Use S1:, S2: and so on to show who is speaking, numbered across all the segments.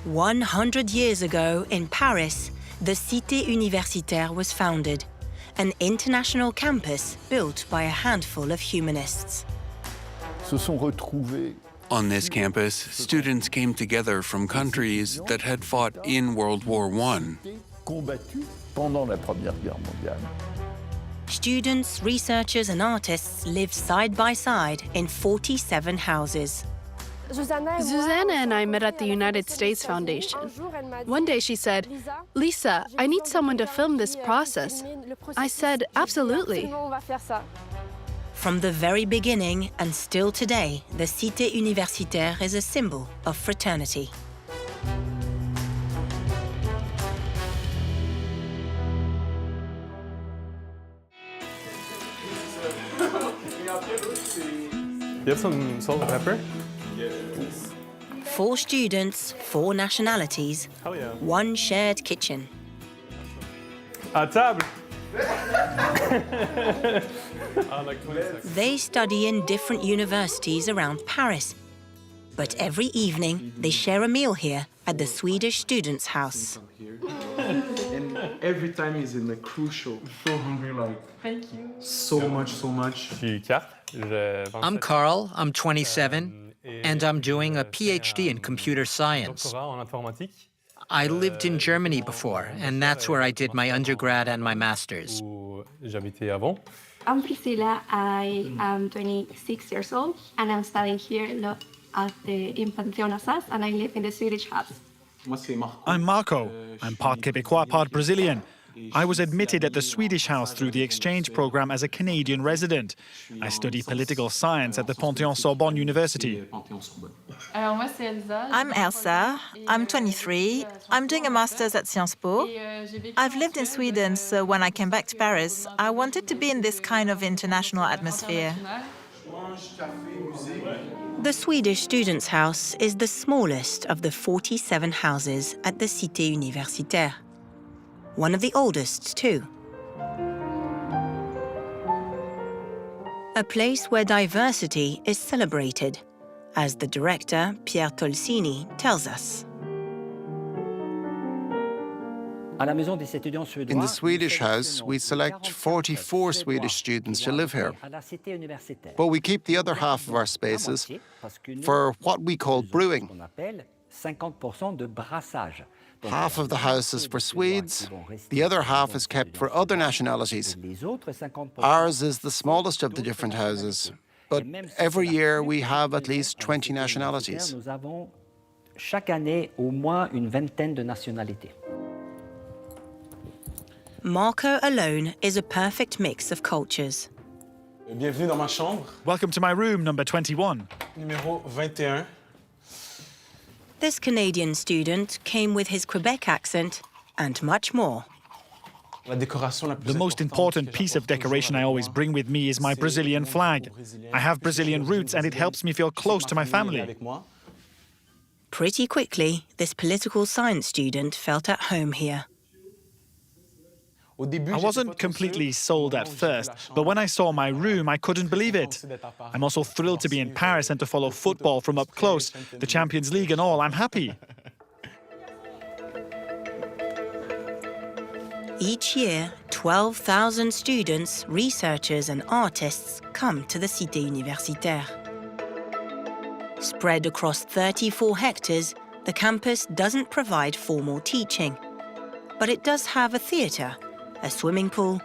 S1: 100 years ago in Paris, the Cité Universitaire was founded, an international campus built by a handful of humanists.
S2: On this campus, students came together from countries that had fought in World War I.
S1: Students, researchers and artists lived side by side in 47 houses.
S3: Susanna and I met at the United States Foundation. One day she said, "Lisa, I need someone to film this process." I said, "Absolutely."
S1: From the very beginning and still today, the Cité Universitaire is a symbol of fraternity.
S4: You have some salt and pepper?
S1: 4 students, 4 nationalities,
S4: Hell yeah.
S1: 1 shared kitchen.
S4: À table! Like 20 seconds.
S1: They study in different universities around Paris, but every evening they share a meal here at the Swedish students' house.
S5: And every time he's in the crucial, so hungry, like, thank you. So much.
S4: Je suis Kat.
S6: I'm Carl, I'm 27, and I'm doing a PhD in computer science.
S4: Doctorat en informatique.
S6: I lived in Germany before, and that's where I did my undergrad and my master's.
S4: Où j'habitais avant.
S7: I'm Priscilla. I am 26 years old, and I'm studying here at in Pantheon Assas, and I live in the Swedish house.
S8: I'm Marco. I'm part Quebecois, part Brazilian. I was admitted at the Swedish house through the exchange program as a Canadian resident. I study political science at the Panthéon-Sorbonne University.
S9: I'm Elsa. I'm 23. I'm doing a master's at Sciences Po. I've lived in Sweden, so when I came back to Paris, I wanted to be in this kind of international atmosphere.
S1: The Swedish students' house is the smallest of the 47 houses at the Cité Universitaire. One of the oldest, too. A place where diversity is celebrated, as the director, Pierre Tolsini, tells us.
S10: In the Swedish house, we select 44 Swedish students to live here. But we keep the other half of our spaces for what we call brewing. Half of the house is for Swedes, the other half is kept for other nationalities. Ours is the smallest of the different houses, but every year we have at least 20 nationalities.
S1: Marco alone is a perfect mix of cultures.
S5: Bienvenue dans ma chambre,
S8: Welcome to my room, number 21.
S5: numéro 21.
S1: This Canadian student came with his Quebec accent and much more.
S8: The most important piece of decoration I always bring with me is my Brazilian flag. I have Brazilian roots and it helps me feel close to my family.
S1: Pretty quickly, this political science student felt at home here.
S8: I wasn't completely sold at first, but when I saw my room, I couldn't believe it. I'm also thrilled to be in Paris and to follow football from up close, the Champions League and all. I'm happy.
S1: Each year, 12,000 students, researchers and artists come to the Cité Universitaire. Spread across 34 hectares, the campus doesn't provide formal teaching, but it does have a theatre, a swimming pool,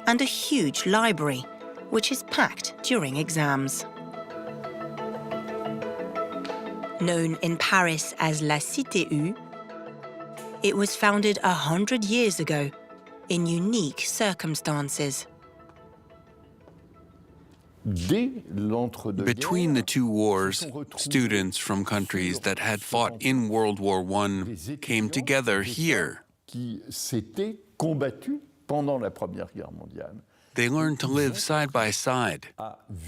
S1: and a huge library, which is packed during exams. Known in Paris as la Cité U, it was founded 100 years ago in unique circumstances.
S2: Between the 2 wars, students from countries that had fought in World War I came together here. They learned to live side by side,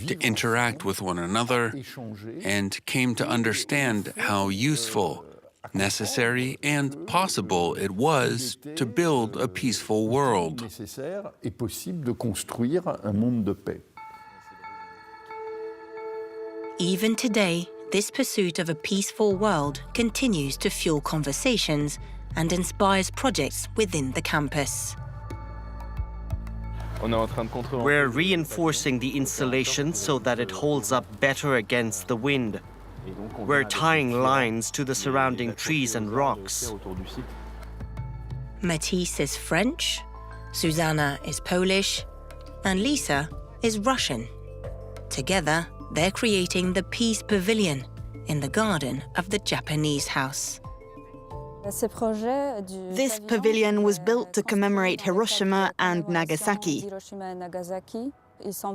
S2: to interact with one another, and came to understand how useful, necessary, and possible it was to build a peaceful world.
S1: Even today, this pursuit of a peaceful world continues to fuel conversations and inspires projects within the campus.
S11: We're reinforcing the insulation so that it holds up better against the wind. We're tying lines to the surrounding trees and rocks.
S1: Matisse is French, Susanna is Polish, and Lisa is Russian. Together, they're creating the Peace Pavilion in the garden of the Japanese house.
S12: This pavilion was built to commemorate Hiroshima and Nagasaki.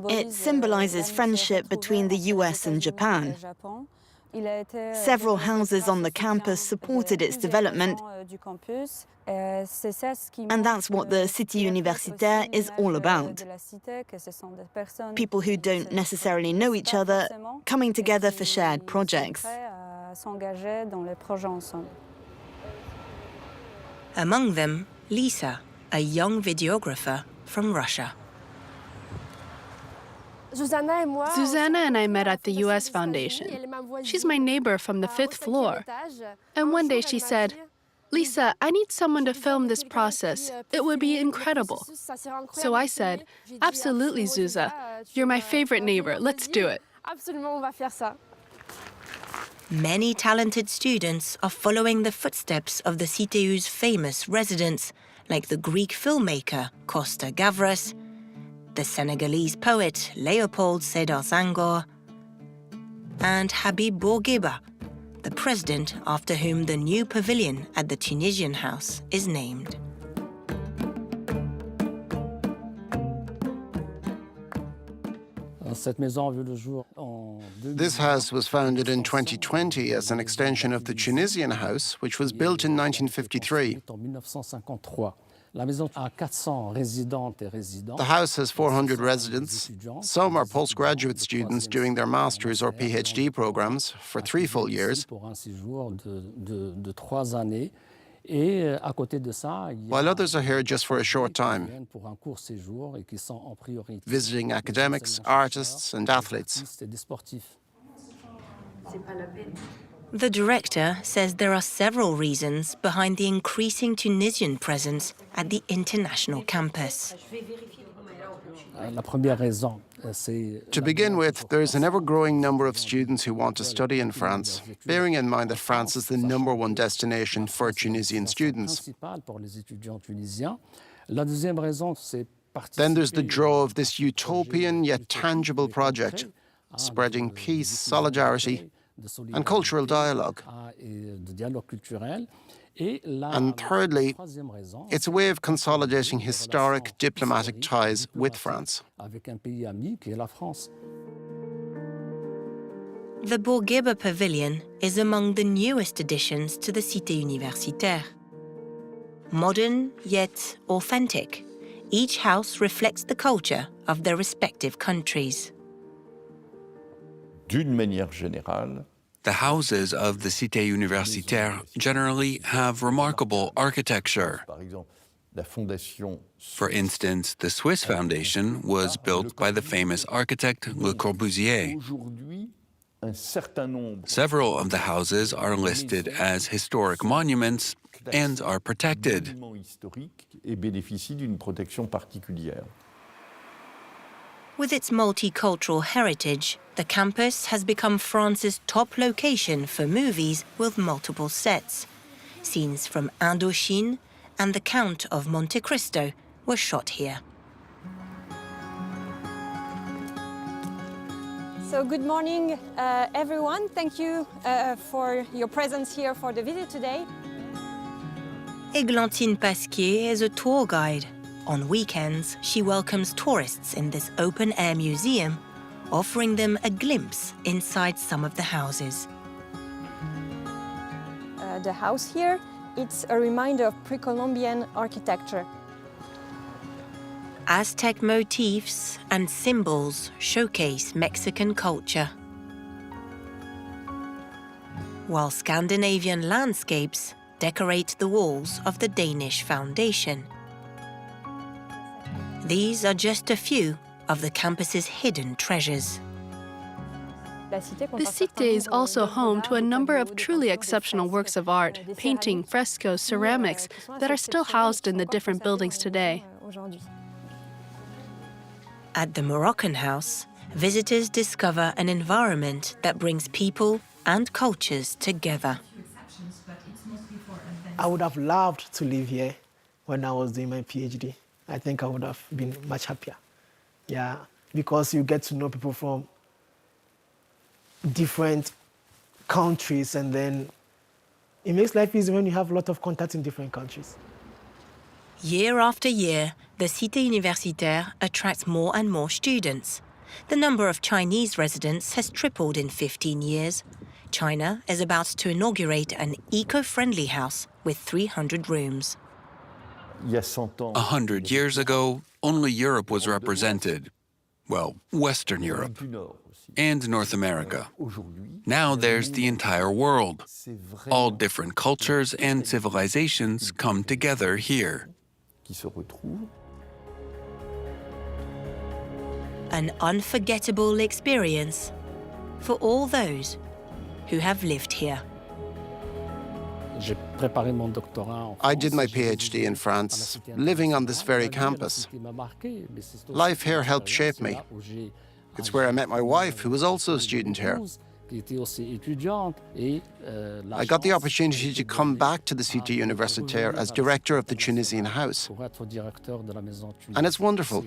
S12: It symbolizes friendship between the US and Japan. Several houses on the campus supported its development, and that's what the Cité Universitaire is all about. People who don't necessarily know each other coming together for shared projects.
S1: Among them, Lisa, a young videographer from Russia.
S3: Susanna and I met at the US Foundation. She's my neighbor from the 5th floor. And one day she said, "Lisa, I need someone to film this process. It would be incredible." So I said, "Absolutely, Zuza. You're my favorite neighbor. Let's do it."
S1: Many talented students are following the footsteps of the Cité U's famous residents, like the Greek filmmaker Costa Gavras, the Senegalese poet Léopold Sédar Senghor, and Habib Bourguiba, the president after whom the new pavilion at the Tunisian house is named.
S10: This house was founded in 2020 as an extension of the Tunisian house, which was built in 1953. The house has 400 residents. Some are postgraduate students doing their master's or PhD programs for 3 full years, while others are here just for a short time, visiting academics, artists, and athletes.
S1: The director says there are several reasons behind the increasing Tunisian presence at the international campus.
S10: To begin with, there is an ever-growing number of students who want to study in France, bearing in mind that France is the #1 destination for Tunisian students. Then there's the draw of this utopian yet tangible project, spreading peace, solidarity, and cultural dialogue. And thirdly, it's a way of consolidating historic diplomatic ties with France.
S1: The Bourguiba Pavilion is among the newest additions to the Cité Universitaire. Modern, yet authentic, each house reflects the culture of their respective countries.
S13: D'une manière générale,
S2: the houses of the Cité Universitaire generally have remarkable architecture. For instance, the Swiss Foundation was built by the famous architect Le Corbusier. Several of the houses are listed as historic monuments and are protected.
S1: With its multicultural heritage, the campus has become France's top location for movies with multiple sets. Scenes from Indochine and The Count of Monte Cristo were shot here.
S14: So good morning, everyone. Thank you for your presence here for the visit today.
S1: Églantine Pasquier is a tour guide. On weekends, she welcomes tourists in this open-air museum, offering them a glimpse inside some of the houses.
S14: The house here, it's a reminder of pre-Columbian architecture.
S1: Aztec motifs and symbols showcase Mexican culture, while Scandinavian landscapes decorate the walls of the Danish Foundation. These are just a few of the campus's hidden treasures.
S3: The Cité is also home to a number of truly exceptional works of art, painting, frescoes, ceramics, that are still housed in the different buildings today.
S1: At the Moroccan house, visitors discover an environment that brings people and cultures together.
S13: I would have loved to live here when I was doing my PhD. I think I would have been much happier. Yeah, because you get to know people from different countries, and then it makes life easy when you have a lot of contacts in different countries.
S1: Year after year, the Cité Universitaire attracts more and more students. The number of Chinese residents has tripled in 15 years. China is about to inaugurate an eco-friendly house with 300 rooms.
S2: 100 years ago, only Europe was represented. Well, Western Europe and North America. Now there's the entire world. All different cultures and civilizations come together here.
S1: An unforgettable experience for all those who have lived here.
S10: I did my PhD in France, living on this very campus. Life here helped shape me. It's where I met my wife, who was also a student here. I got the opportunity to come back to the Cité Universitaire as director of the Tunisian house. And it's wonderful.